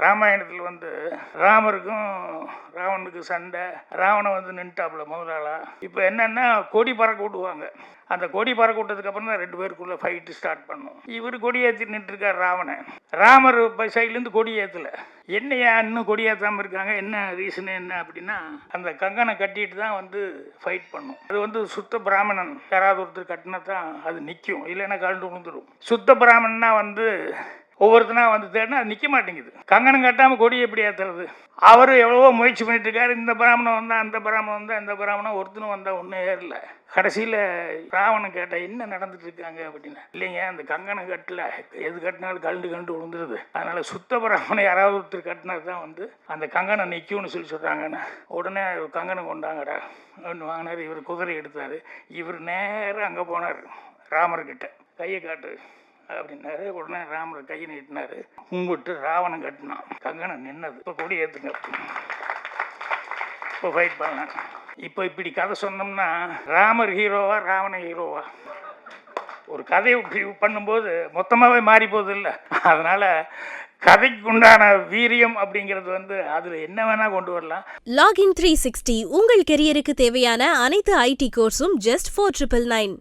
ராமாயணத்தில் வந்து ராமருக்கும் ராவனுக்கு சண்டை, ராவணன் வந்து நின்ட்டாப்புல முதலாளா. இப்போ என்னன்னா கொடி பறக்க விடுவாங்க. அந்த கொடி பறக்க விட்டதுக்கு அப்புறம் தான் 2 பேருக்குள்ள ஃபைட்டு ஸ்டார்ட் பண்ணும். இவர் கொடி ஏற்றி நின்றுருக்கார் ராவணன். ராமர் சைட்லேருந்து கொடி ஏற்றல. என்னையா இன்னும் கொடி ஏற்றாமல் இருக்காங்க, என்ன ரீசன் என்ன அப்படின்னா, அந்த கங்கனை கட்டிட்டு தான் வந்து ஃபைட் பண்ணும். அது வந்து சுத்த பிராமணன் யாராவது ஒருத்தர் கட்டினா தான் அது நிற்கும், இல்லைன்னா கழண்டு விழுந்துடும். சுத்த பிராமணன்னா வந்து ஒவ்வொருத்தனா வந்து தேடினா அது நிற்க மாட்டேங்குது. கங்கணம் கட்டாமல் கொடி எப்படி ஏற்றுறது? அவர் எவ்வளவோ முயற்சி பண்ணிட்டு இருக்காரு. இந்த பிராமணன் வந்தால் அந்த பிராமணன் வந்தால் இந்த பிராமணன் ஒருத்தனும் வந்தால் ஒன்றும் ஏறல. கடைசியில் ராவணன் கேட்டால் என்ன நடந்துட்டு இருக்காங்க அப்படின்னா, இல்லைங்க அந்த கங்கணம் கட்டல, எது கட்டினாலும் கழண்டு விழுந்துருது, அதனால சுத்த பிராமணன் யாராவது ஒருத்தர் கட்டினது தான் வந்து அந்த கங்கணம் நிற்கும்னு சொல்கிறாங்கன்னு. உடனே கங்கணம் கொண்டாங்கடா அப்படின்னு வாங்கினார். இவர் குதிரை எடுத்தார். இவர் நேராக அங்கே போனார் ராமர்கிட்ட. கையை காட்டு அப்படின்னாரு. உடனே ராமர் கையை நீட்டினாரு, கும்பிட்டு ராவணன் கட்டினான். கங்கணம் நின்னது. இப்போ கொடி ஏற்றுங்க, இப்போ ஃபைட் பண்ணலாம். இப்போ இப்படி கதை சொன்னோம்னா ராமர் ஹீரோவா ராவணன் ஹீரோவா? ஒரு கதையை இப்படி பண்ணும்போது மொத்தமாகவே மாறி போகுது இல்லை. அதனால் கதைக்கு உண்டான வீரியம் அப்படிங்கிறது வந்து அதில் என்ன வேணால் கொண்டு வரலாம். லாகின் 360 உங்கள் கெரியருக்கு தேவையான அனைத்து ஐடி கோர்ஸும் just 4999.